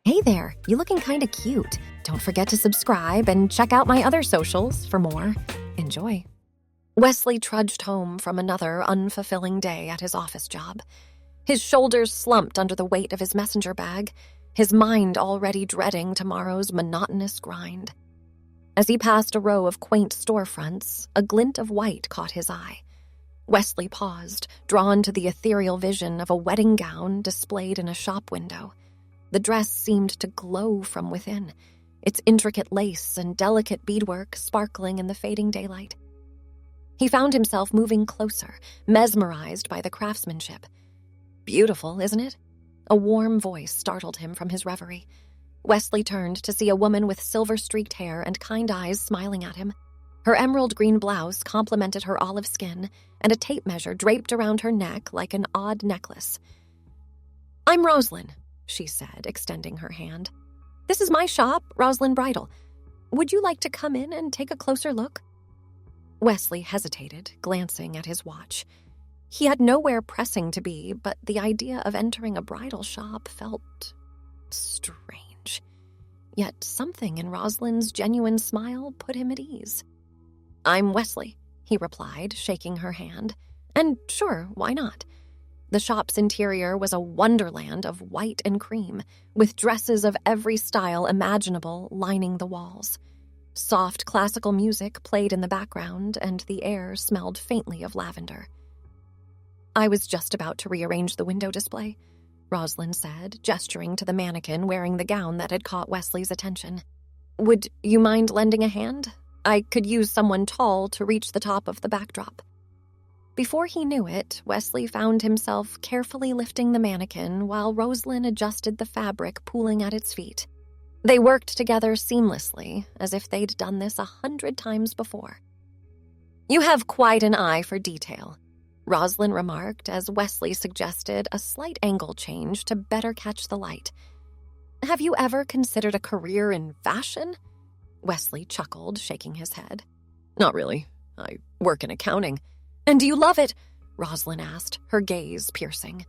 Hey there, you looking kinda cute. Don't forget to subscribe and check out my other socials for more. Enjoy. Wesley trudged home from another unfulfilling day at his office job. His shoulders slumped under the weight of his messenger bag, his mind already dreading tomorrow's monotonous grind. As he passed a row of quaint storefronts, a glint of white caught his eye. Wesley paused, drawn to the ethereal vision of a wedding gown displayed in a shop window. The dress seemed to glow from within, its intricate lace and delicate beadwork sparkling in the fading daylight. He found himself moving closer, mesmerized by the craftsmanship. Beautiful, isn't it? A warm voice startled him from his reverie. Wesley turned to see a woman with silver-streaked hair and kind eyes smiling at him. Her emerald green blouse complemented her olive skin, and a tape measure draped around her neck like an odd necklace. "I'm Rosalind," she said, extending her hand. "This is my shop, Rosalind Bridal. Would you like to come in and take a closer look?" Wesley hesitated, glancing at his watch. He had nowhere pressing to be, but the idea of entering a bridal shop felt strange. Yet something in Rosalind's genuine smile put him at ease. "I'm Wesley," he replied, shaking her hand. "And sure, why not?" The shop's interior was a wonderland of white and cream, with dresses of every style imaginable lining the walls. Soft classical music played in the background, and the air smelled faintly of lavender. "I was just about to rearrange the window display," Rosalind said, gesturing to the mannequin wearing the gown that had caught Wesley's attention. "Would you mind lending a hand? I could use someone tall to reach the top of the backdrop." Before he knew it, Wesley found himself carefully lifting the mannequin while Rosalind adjusted the fabric pooling at its feet. They worked together seamlessly, as if they'd done this 100 times before. "You have quite an eye for detail," Rosalind remarked as Wesley suggested a slight angle change to better catch the light. "Have you ever considered a career in fashion?" Wesley chuckled, shaking his head. "Not really. I work in accounting." "And do you love it?" Rosalind asked, her gaze piercing.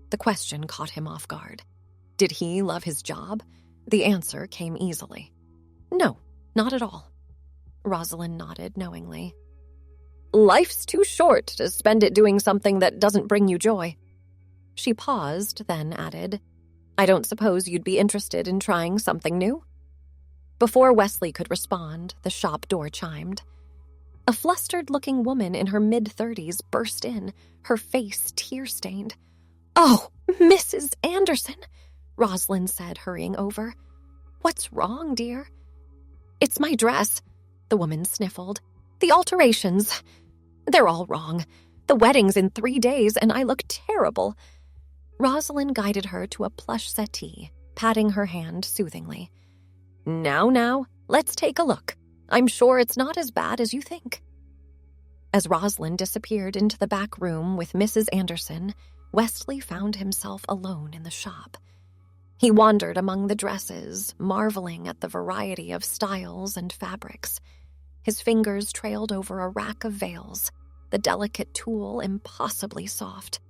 The question caught him off guard. Did he love his job? The answer came easily. "No, not at all." Rosalind nodded knowingly. "Life's too short to spend it doing something that doesn't bring you joy." She paused, then added, "I don't suppose you'd be interested in trying something new?" Before Wesley could respond, the shop door chimed. A flustered-looking woman in her mid-30s burst in, her face tear-stained. "Oh, Mrs. Anderson," Rosalind said, hurrying over. "What's wrong, dear?" "It's my dress," the woman sniffled. "The alterations. They're all wrong. The wedding's in 3 days, and I look terrible." Rosalind guided her to a plush settee, patting her hand soothingly. Now, let's take a look. I'm sure it's not as bad as you think." As Rosalind disappeared into the back room with Mrs. Anderson, Wesley found himself alone in the shop. He wandered among the dresses, marveling at the variety of styles and fabrics. His fingers trailed over a rack of veils, the delicate tulle impossibly soft.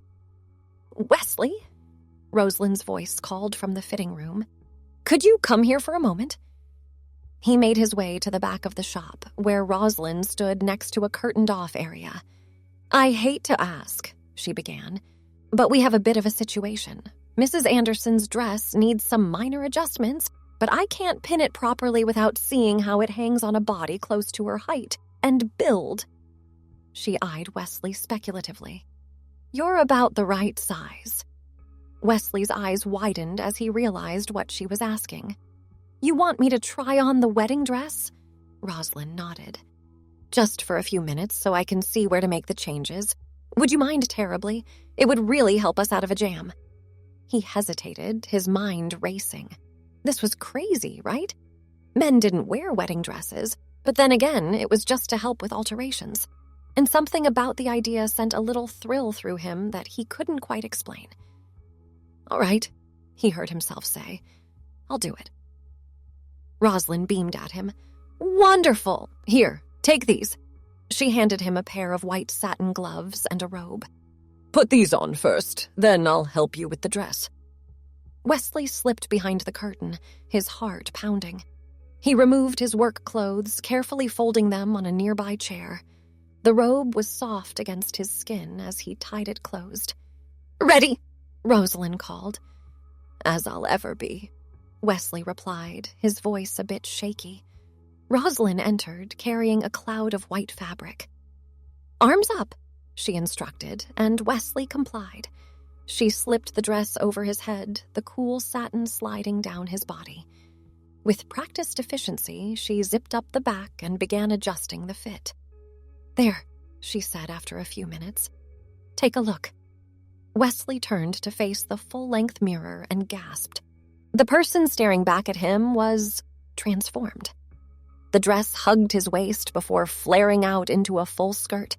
"Wesley?" Rosalind's voice called from the fitting room. "Could you come here for a moment?" He made his way to the back of the shop, where Rosalind stood next to a curtained-off area. "I hate to ask," she began, "but we have a bit of a situation. Mrs. Anderson's dress needs some minor adjustments, but I can't pin it properly without seeing how it hangs on a body close to her height and build." She eyed Wesley speculatively. "You're about the right size." Wesley's eyes widened as he realized what she was asking. "You want me to try on the wedding dress?" Rosalind nodded. "Just for a few minutes so I can see where to make the changes. Would you mind terribly? It would really help us out of a jam." He hesitated, his mind racing. This was crazy, right? Men didn't wear wedding dresses, but then again, it was just to help with alterations. And something about the idea sent a little thrill through him that he couldn't quite explain. "All right," he heard himself say. "I'll do it." Rosalind beamed at him. "Wonderful! Here, take these." She handed him a pair of white satin gloves and a robe. "Put these on first, then I'll help you with the dress." Wesley slipped behind the curtain, his heart pounding. He removed his work clothes, carefully folding them on a nearby chair. The robe was soft against his skin as he tied it closed. "Ready," Rosalind called. "As I'll ever be," Wesley replied, his voice a bit shaky. Rosalind entered, carrying a cloud of white fabric. "Arms up," she instructed, and Wesley complied. She slipped the dress over his head, the cool satin sliding down his body. With practiced efficiency, she zipped up the back and began adjusting the fit. "There," she said after a few minutes. "Take a look." Wesley turned to face the full-length mirror and gasped. The person staring back at him was transformed. The dress hugged his waist before flaring out into a full skirt.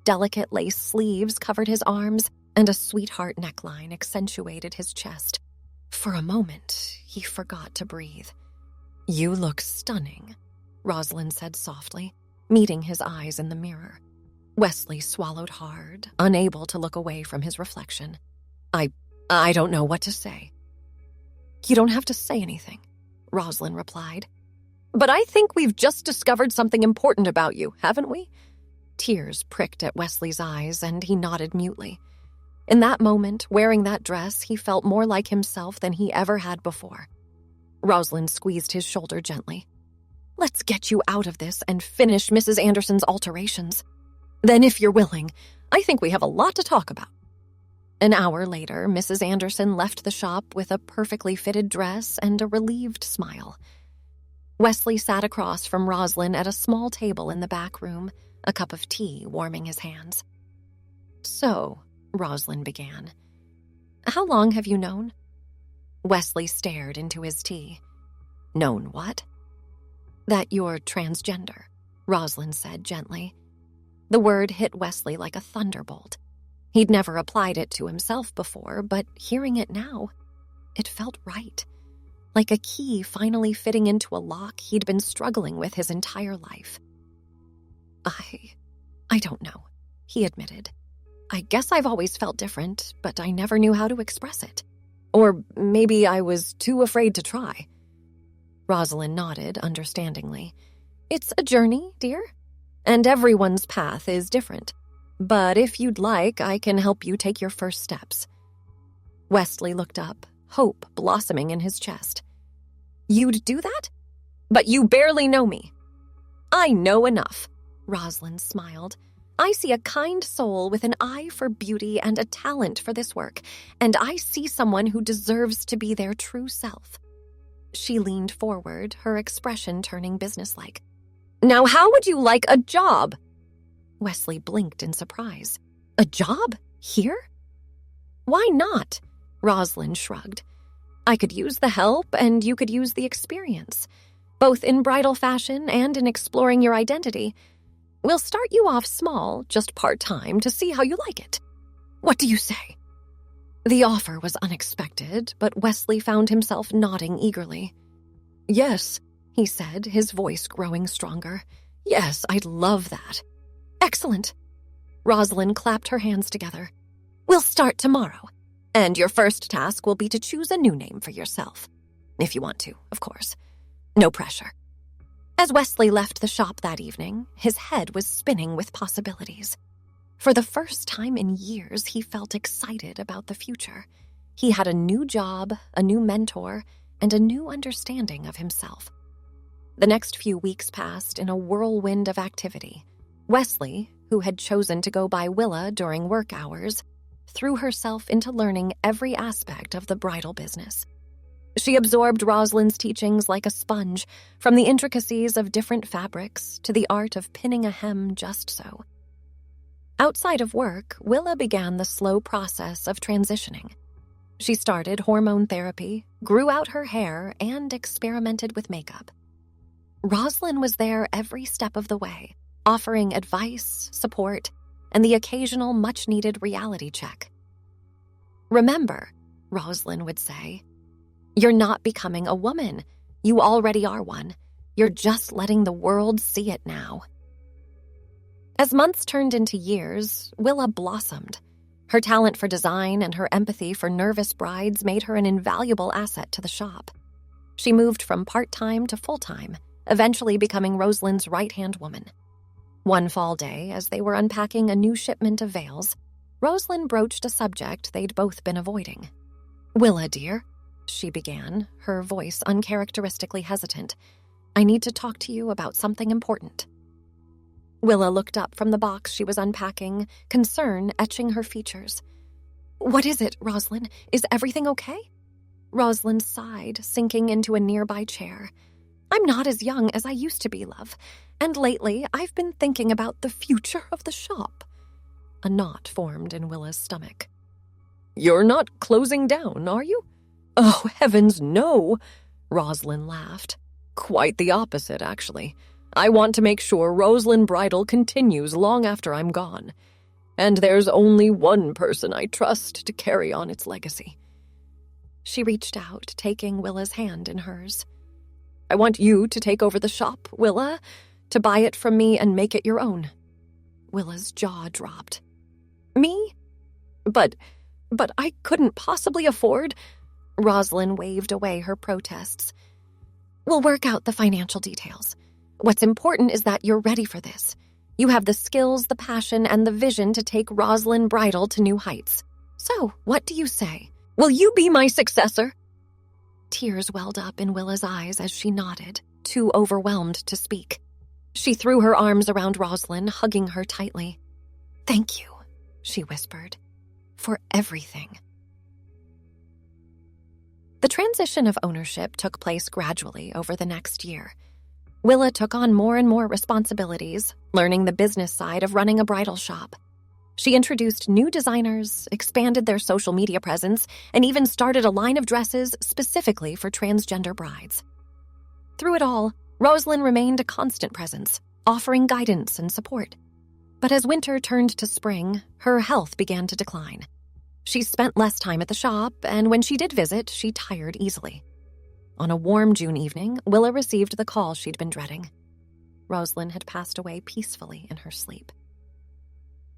Delicate lace sleeves covered his arms, and a sweetheart neckline accentuated his chest. For a moment, he forgot to breathe. "You look stunning," Rosalind said softly, meeting his eyes in the mirror. Wesley swallowed hard, unable to look away from his reflection. I don't know what to say." "You don't have to say anything," Rosalind replied. "But I think we've just discovered something important about you, haven't we?" Tears pricked at Wesley's eyes, and he nodded mutely. In that moment, wearing that dress, he felt more like himself than he ever had before. Rosalind squeezed his shoulder gently. "Let's get you out of this and finish Mrs. Anderson's alterations. Then, if you're willing, I think we have a lot to talk about." An hour later, Mrs. Anderson left the shop with a perfectly fitted dress and a relieved smile. Wesley sat across from Rosalind at a small table in the back room, a cup of tea warming his hands. "So," Rosalind began, "how long have you known?" Wesley stared into his tea. "Known what?" "That you're transgender," Rosalind said gently. The word hit Wesley like a thunderbolt. He'd never applied it to himself before, but hearing it now, it felt right. Like a key finally fitting into a lock he'd been struggling with his entire life. I don't know," he admitted. "I guess I've always felt different, but I never knew how to express it. Or maybe I was too afraid to try." Rosalind nodded understandingly. "It's a journey, dear, and everyone's path is different. But if you'd like, I can help you take your first steps." Wesley looked up, hope blossoming in his chest. "You'd do that? But you barely know me." "I know enough," Rosalind smiled. "I see a kind soul with an eye for beauty and a talent for this work, and I see someone who deserves to be their true self." She leaned forward, her expression turning businesslike. "Now how would you like a job?" Wesley blinked in surprise. "A job? Here?" "Why not?" Rosalind shrugged. "I could use the help and you could use the experience, both in bridal fashion and in exploring your identity. We'll start you off small, just part-time, to see how you like it. What do you say?" The offer was unexpected, but Wesley found himself nodding eagerly. "Yes," he said, his voice growing stronger. "Yes, I'd love that." "Excellent." Rosalind clapped her hands together. "We'll start tomorrow, and your first task will be to choose a new name for yourself. If you want to, of course. No pressure." As Wesley left the shop that evening, his head was spinning with possibilities. For the first time in years, he felt excited about the future. He had a new job, a new mentor, and a new understanding of himself. The next few weeks passed in a whirlwind of activity. Wesley, who had chosen to go by Willa during work hours, threw herself into learning every aspect of the bridal business. She absorbed Rosalind's teachings like a sponge, from the intricacies of different fabrics to the art of pinning a hem just so. Outside of work, Willa began the slow process of transitioning. She started hormone therapy, grew out her hair, and experimented with makeup. Rosalind was there every step of the way, offering advice, support, and the occasional much-needed reality check. "Remember," Rosalind would say, "you're not becoming a woman. You already are one. You're just letting the world see it now." As months turned into years, Willa blossomed. Her talent for design and her empathy for nervous brides made her an invaluable asset to the shop. She moved from part-time to full-time, eventually becoming Rosalind's right-hand woman. One fall day, as they were unpacking a new shipment of veils, Rosalind broached a subject they'd both been avoiding. "Willa, dear," she began, her voice uncharacteristically hesitant, "I need to talk to you about something important." Willa looked up from the box she was unpacking, concern etching her features. "What is it, Rosalind? Is everything okay?" Rosalind sighed, sinking into a nearby chair. "I'm not as young as I used to be, love, and lately I've been thinking about the future of the shop." A knot formed in Willa's stomach. "You're not closing down, are you?" "Oh, heavens, no," Rosalind laughed. "Quite the opposite, actually. I want to make sure Rosalind Bridal continues long after I'm gone. And there's only one person I trust to carry on its legacy." She reached out, taking Willa's hand in hers. "I want you to take over the shop, Willa, to buy it from me and make it your own." Willa's jaw dropped. "Me? But I couldn't possibly afford—" Rosalind waved away her protests. "We'll work out the financial details. What's important is that you're ready for this. You have the skills, the passion, and the vision to take Rosalind Bridal to new heights. So, what do you say? Will you be my successor?" Tears welled up in Willa's eyes as she nodded, too overwhelmed to speak. She threw her arms around Rosalind, hugging her tightly. "Thank you," she whispered, "for everything." The transition of ownership took place gradually over the next year. Willa took on more and more responsibilities, learning the business side of running a bridal shop. She introduced new designers, expanded their social media presence, and even started a line of dresses specifically for transgender brides. Through it all, Rosalind remained a constant presence, offering guidance and support. But as winter turned to spring, her health began to decline. She spent less time at the shop, and when she did visit, she tired easily. On a warm June evening, Willa received the call she'd been dreading. Rosalind had passed away peacefully in her sleep.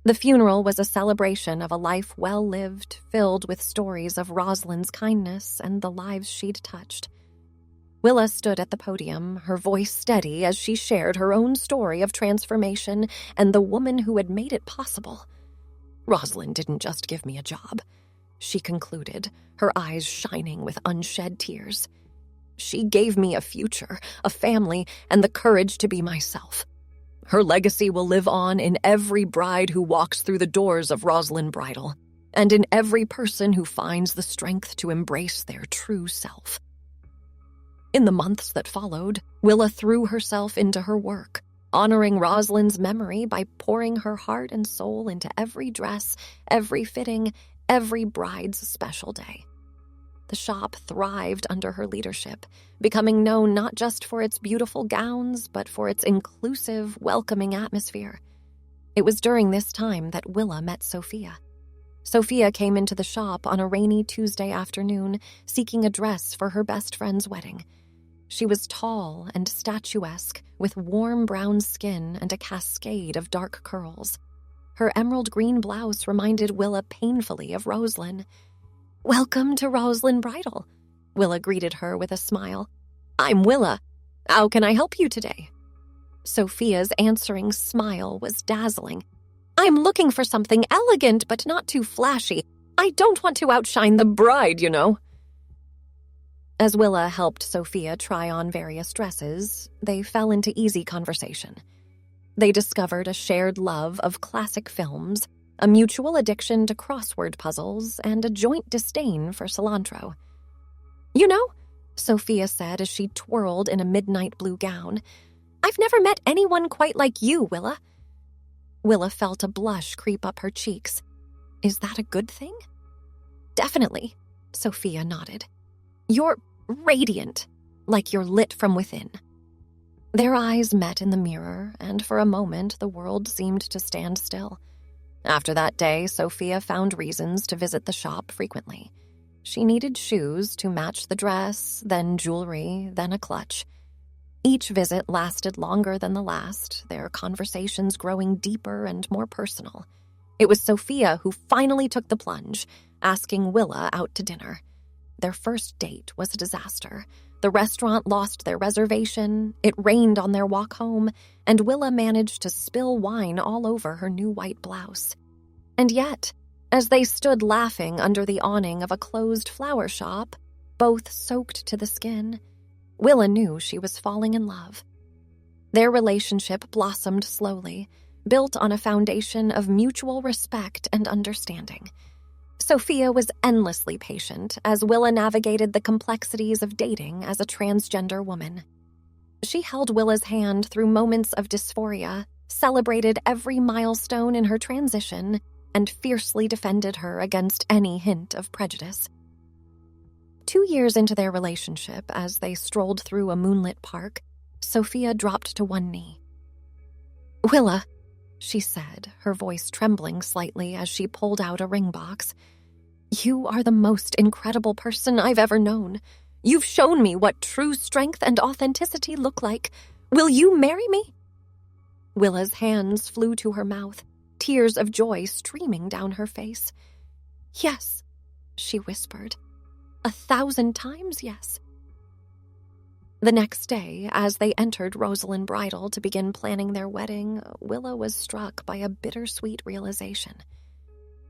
The funeral was a celebration of a life well lived, filled with stories of Rosalind's kindness and the lives she'd touched. Willa stood at the podium, her voice steady as she shared her own story of transformation and the woman who had made it possible. "Rosalind didn't just give me a job," she concluded, her eyes shining with unshed tears. "She gave me a future, a family, and the courage to be myself. Her legacy will live on in every bride who walks through the doors of Rosalind Bridal, and in every person who finds the strength to embrace their true self." In the months that followed, Willa threw herself into her work, honoring Rosalind's memory by pouring her heart and soul into every dress, every fitting, every bride's special day. The shop thrived under her leadership, becoming known not just for its beautiful gowns, but for its inclusive, welcoming atmosphere. It was during this time that Willa met Sophia. Sophia came into the shop on a rainy Tuesday afternoon, seeking a dress for her best friend's wedding. She was tall and statuesque, with warm brown skin and a cascade of dark curls. Her emerald green blouse reminded Willa painfully of Rosalind. "Welcome to Rosalind Bridal," Willa greeted her with a smile. "I'm Willa. How can I help you today?" Sophia's answering smile was dazzling. "I'm looking for something elegant but not too flashy. I don't want to outshine the bride, you know." As Willa helped Sophia try on various dresses, they fell into easy conversation. They discovered a shared love of classic films, a mutual addiction to crossword puzzles, and a joint disdain for cilantro. "You know," Sophia said as she twirled in a midnight blue gown, "I've never met anyone quite like you, Willa." Willa felt a blush creep up her cheeks. "Is that a good thing?" "Definitely," Sophia nodded. "You're radiant, like you're lit from within." Their eyes met in the mirror, and for a moment the world seemed to stand still. After that day, Sophia found reasons to visit the shop frequently. She needed shoes to match the dress, then jewelry, then a clutch. Each visit lasted longer than the last, their conversations growing deeper and more personal. It was Sophia who finally took the plunge, asking Willa out to dinner. Their first date was a disaster. The restaurant lost their reservation, it rained on their walk home, and Willa managed to spill wine all over her new white blouse. And yet, as they stood laughing under the awning of a closed flower shop, both soaked to the skin, Willa knew she was falling in love. Their relationship blossomed slowly, built on a foundation of mutual respect and understanding. Sophia was endlessly patient as Willa navigated the complexities of dating as a transgender woman. She held Willa's hand through moments of dysphoria, celebrated every milestone in her transition, and fiercely defended her against any hint of prejudice. 2 years into their relationship, as they strolled through a moonlit park, Sophia dropped to one knee. "Willa," she said, her voice trembling slightly as she pulled out a ring box, "you are the most incredible person I've ever known. You've shown me what true strength and authenticity look like. Will you marry me?" Willa's hands flew to her mouth, tears of joy streaming down her face. "Yes," she whispered. 1,000 times yes. The next day, as they entered Rosalind Bridal to begin planning their wedding, Willa was struck by a bittersweet realization.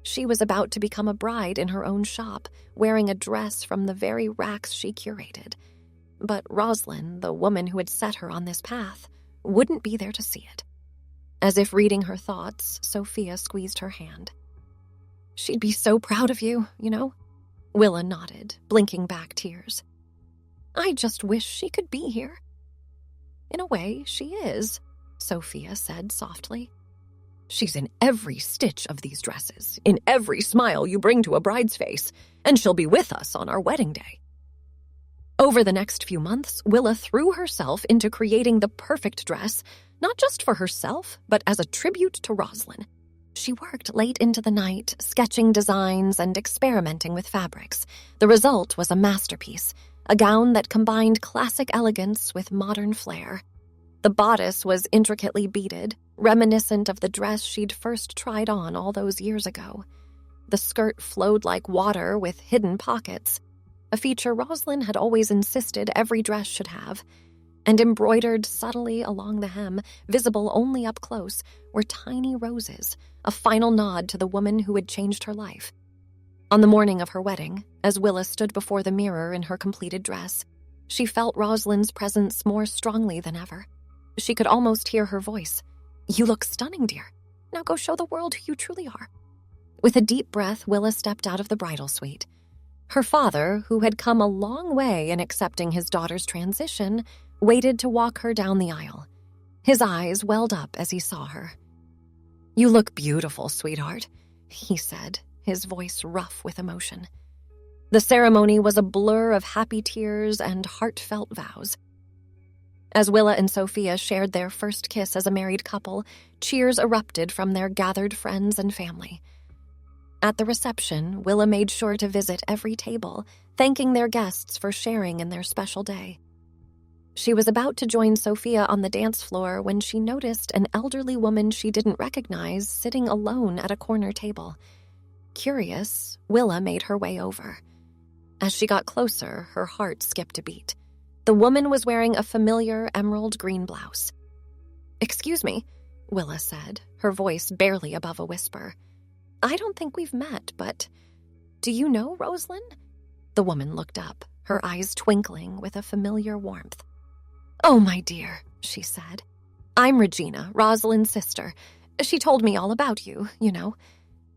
She was about to become a bride in her own shop, wearing a dress from the very racks she curated. But Rosalind, the woman who had set her on this path, wouldn't be there to see it. As if reading her thoughts, Sophia squeezed her hand. "She'd be so proud of you, you know?" Willa nodded, blinking back tears. "I just wish she could be here." "In a way, she is," Sophia said softly. "She's in every stitch of these dresses, in every smile you bring to a bride's face, and she'll be with us on our wedding day." Over the next few months, Willa threw herself into creating the perfect dress, not just for herself, but as a tribute to Rosalind. She worked late into the night, sketching designs and experimenting with fabrics. The result was a masterpiece, a gown that combined classic elegance with modern flair. The bodice was intricately beaded, reminiscent of the dress she'd first tried on all those years ago. The skirt flowed like water with hidden pockets, a feature Rosalind had always insisted every dress should have. And embroidered subtly along the hem, visible only up close, were tiny roses, a final nod to the woman who had changed her life. On the morning of her wedding, as Willa stood before the mirror in her completed dress, she felt Rosalind's presence more strongly than ever. She could almost hear her voice. "You look stunning, dear. Now go show the world who you truly are." With a deep breath, Willa stepped out of the bridal suite. Her father, who had come a long way in accepting his daughter's transition, waited to walk her down the aisle. His eyes welled up as he saw her. "You look beautiful, sweetheart," he said, his voice rough with emotion. The ceremony was a blur of happy tears and heartfelt vows. As Willa and Sophia shared their first kiss as a married couple, cheers erupted from their gathered friends and family. At the reception, Willa made sure to visit every table, thanking their guests for sharing in their special day. She was about to join Sophia on the dance floor when she noticed an elderly woman she didn't recognize sitting alone at a corner table. Curious, Willa made her way over. As she got closer, her heart skipped a beat. The woman was wearing a familiar emerald green blouse. "Excuse me," Willa said, her voice barely above a whisper. "I don't think we've met, but do you know Rosalind?" The woman looked up, her eyes twinkling with a familiar warmth. "Oh, my dear," she said. "I'm Regina, Rosalind's sister. She told me all about you, you know.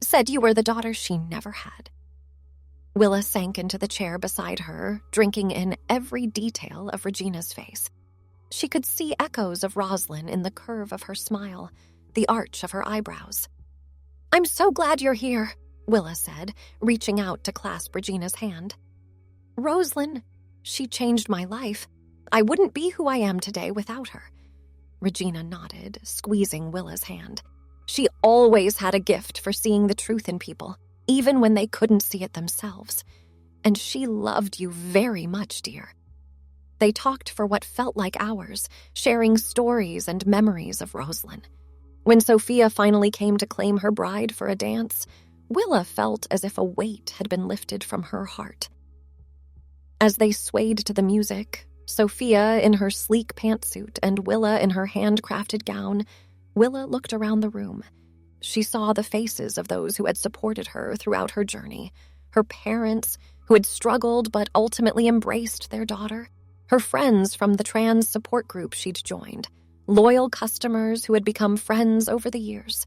Said you were the daughter she never had." Willa sank into the chair beside her, drinking in every detail of Regina's face. She could see echoes of Rosalind in the curve of her smile, the arch of her eyebrows. "I'm so glad you're here," Willa said, reaching out to clasp Regina's hand. "Rosalind, she changed my life. I wouldn't be who I am today without her." Regina nodded, squeezing Willa's hand. She always had a gift for seeing the truth in people, even when they couldn't see it themselves. And she loved you very much, dear. They talked for what felt like hours, sharing stories and memories of Rosalind. When Sophia finally came to claim her bride for a dance, Willa felt as if a weight had been lifted from her heart. As they swayed to the music, Sophia in her sleek pantsuit and Willa in her handcrafted gown, Willa looked around the room. She saw the faces of those who had supported her throughout her journey, her parents who had struggled but ultimately embraced their daughter, her friends from the trans support group she'd joined, loyal customers who had become friends over the years.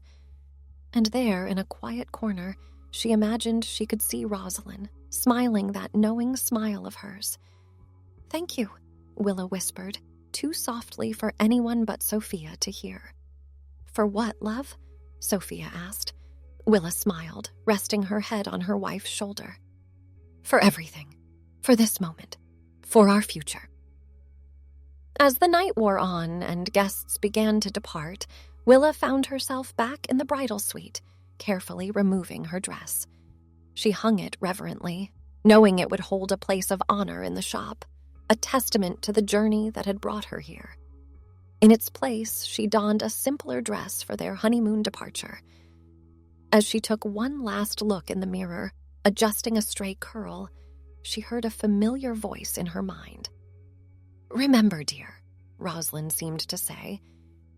And there, in a quiet corner, she imagined she could see Rosalind, smiling that knowing smile of hers. "Thank you," Willa whispered, too softly for anyone but Sophia to hear. "For what, love?" Sophia asked. Willa smiled, resting her head on her wife's shoulder. "For everything. For this moment. For our future." As the night wore on and guests began to depart, Willa found herself back in the bridal suite, carefully removing her dress. She hung it reverently, knowing it would hold a place of honor in the shop, a testament to the journey that had brought her here. In its place, she donned a simpler dress for their honeymoon departure. As she took one last look in the mirror, adjusting a stray curl, she heard a familiar voice in her mind. "Remember, dear," Rosalind seemed to say,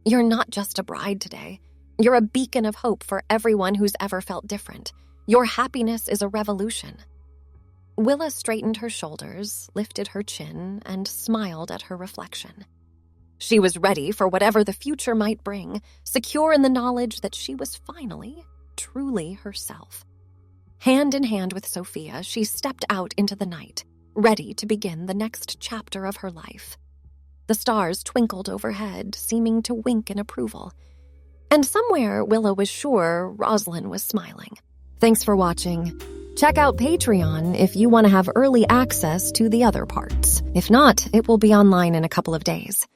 "you're not just a bride today. You're a beacon of hope for everyone who's ever felt different. Your happiness is a revolution." Willa straightened her shoulders, lifted her chin, and smiled at her reflection. She was ready for whatever the future might bring, secure in the knowledge that she was finally, truly herself. Hand in hand with Sophia, she stepped out into the night, ready to begin the next chapter of her life. The stars twinkled overhead, seeming to wink in approval. And somewhere, Willa was sure Rosalind was smiling. Thanks for watching. Check out Patreon if you want to have early access to the other parts. If not, it will be online in a couple of days.